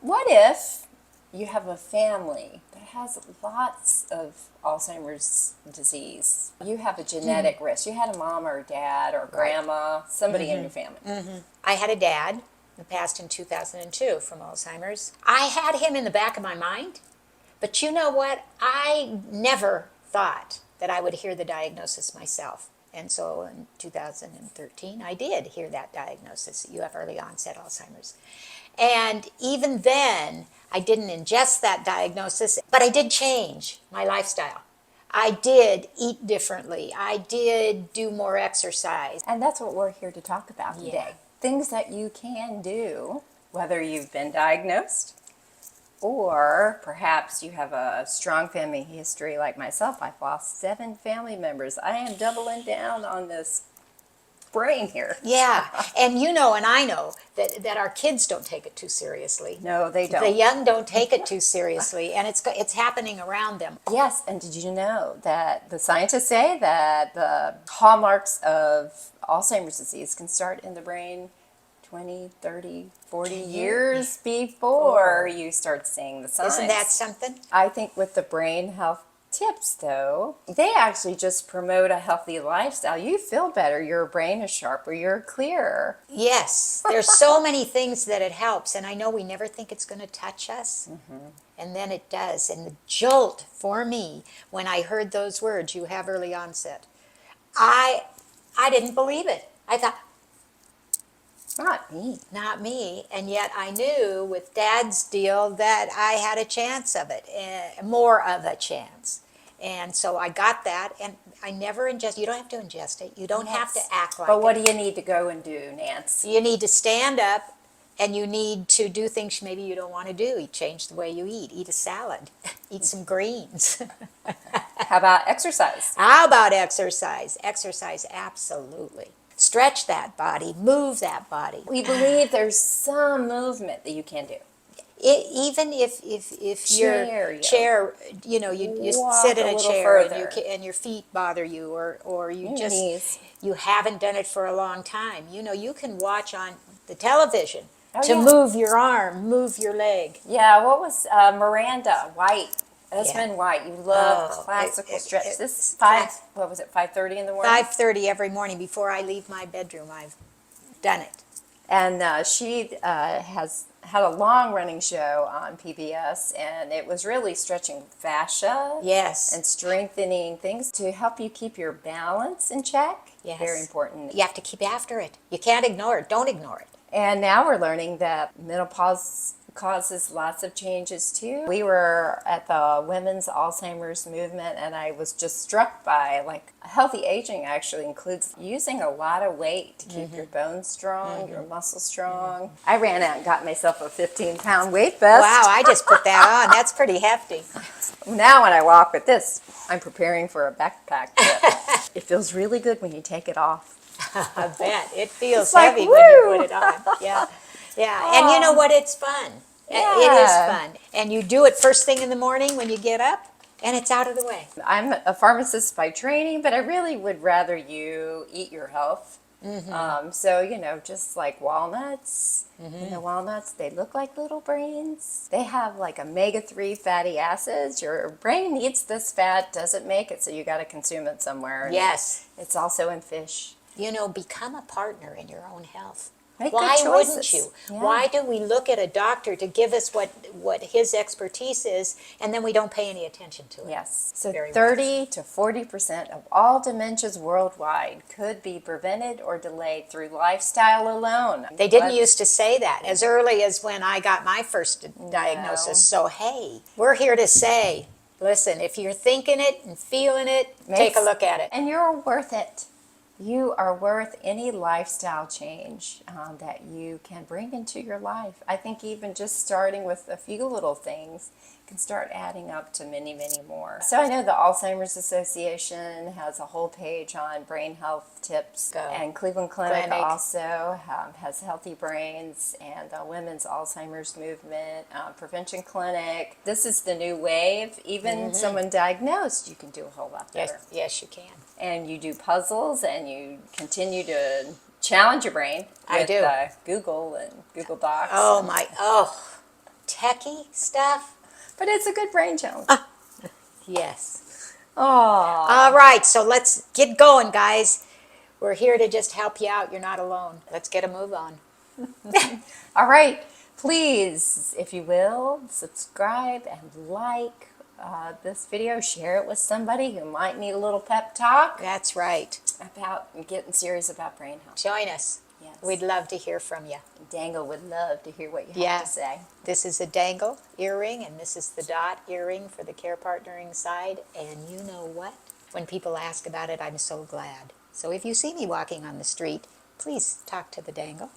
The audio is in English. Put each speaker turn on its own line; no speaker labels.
What if you have a family that has lots of Alzheimer's disease? You have a genetic risk. You had a mom or dad or grandma, somebody in your family.
I had a dad who passed in 2002 from Alzheimer's. I had him in the back of my mind, but you know what? I never thought that I would hear the diagnosis myself. And so in 2013, I did hear that diagnosis that you have early onset Alzheimer's. And even then, I didn't ingest that diagnosis, but I did change my lifestyle. I did eat differently. I did do more exercise.
And that's what we're here to talk about
Yeah.
today. Things that you can do, whether you've been diagnosed or perhaps you have a strong family history like myself. I've lost 7 family members. I am doubling down on this brain here.
Yeah, and you know, and I know that our kids don't take it too seriously.
No, they don't.
The young don't take it too seriously, and it's happening around them.
Yes, and did you know that the scientists say that the hallmarks of Alzheimer's disease can start in the brain 20, 30, 40 years before you start seeing the signs.
Isn't that something?
I think with the brain health tips, though, they actually just promote a healthy lifestyle. You feel better, your brain is sharper, you're clearer.
Yes, there's so many things that it helps, and I know we never think it's going to touch us, and then it does. And the jolt for me when I heard those words, "You have early onset," I didn't believe it. I thought,
Not me.
not me, and yet I knew with Dad's deal that I had a chance of it, more of a chance. And so I got that, and I never ingest. You don't have to ingest it. You don't have to act like
But what
it.
do you need to go and do, Nance?
You need to stand up, and you need to do things maybe you don't want to do. You change the way you eat. Eat a salad. Eat some greens.
How about exercise?
How about exercise? Exercise, absolutely. Stretch that body. Move that body.
We believe there's some movement that you can do.
Even if your
Chair yoga.
chair, you know, you
Walk
sit in
a
a
little
chair and,
further.
and your feet bother you, or you
Your
just
knees.
you haven't done it for a long time. You know, you can watch on the television to
yeah.
move your arm, move your leg.
Yeah, what was Miranda White? Esmond
Yeah.
White. You love
Oh,
classical stretch.
it-
This
it-
5, what was it, 5:30 in the morning?
5:30 every morning before I leave my bedroom. I've done it.
And she has had a long-running show on PBS, and it was really stretching fascia
Yes.
and strengthening things to help you keep your balance in check.
Yes.
Very important.
You have to keep after it. You can't ignore it. Don't ignore it.
And now we're learning that menopause causes lots of changes too. We were at the Women's Alzheimer's movement, and I was just struck by like healthy aging actually includes using a lot of weight to keep your bones strong, your muscles strong. I ran out and got myself a 15-pound weight vest.
Wow, I just put that on. That's pretty hefty.
Now when I walk with this, I'm preparing for a backpack trip. It feels really good when you take it off.
I bet. It feels
It's like,
heavy when you
woo!
put it on. Yeah. Yeah. And you know what? It's fun. It is
Yeah.
fun. And you do it first thing in the morning when you get up, and it's out of the way.
I'm a pharmacist by training, but I really would rather you eat your health. So, you know, just like walnuts, you know, walnuts, they look like little brains. They have like omega-3 fatty acids. Your brain needs this fat, doesn't make it, so you got to consume it somewhere. And
Yes.
It's also in fish.
You know, become a partner in your own health.
Make
Why
good
wouldn't
choices.
you?
Yeah.
Why do we look at a doctor to give us what his expertise is, and then we don't pay any attention to it?
Yes. So
Very
30 to 40% of all dementias worldwide could be prevented or delayed through lifestyle alone.
They didn't
But-
used to say that as early as when I got my first diagnosis. So, hey, we're here to say, listen, if you're thinking it and feeling it, take a look at it.
And you're worth it. You are worth any lifestyle change that you can bring into your life. I think even just starting with a few little things can start adding up to many, many more. So I know the Alzheimer's Association has a whole page on brain health tips.
Go.
And Cleveland Clinic
Clinic.
also has Healthy Brains, and the Women's Alzheimer's Movement, Prevention Clinic. This is the new wave. Even someone diagnosed, you can do a whole lot better.
Yes, you can.
And you do puzzles, and you continue to challenge your brain
I
with
do.
Google and Google Docs.
Oh, techie stuff.
But it's a good brain challenge.
Yes.
Oh.
All right, so let's get going, guys. We're here to just help you out. You're not alone. Let's get a move on.
All right. Please, if you will, subscribe and like this video. Share it with somebody who might need a little pep talk
That's right.
about getting serious about brain health.
Join us.
Yes.
We'd love to hear from you.
Dangle would love to hear what you
Yeah.
have to say.
This is a dangle earring, and this is the dot earring for the care partnering side. And you know what? When people ask about it, I'm so glad. So if you see me walking on the street, please talk to the dangle.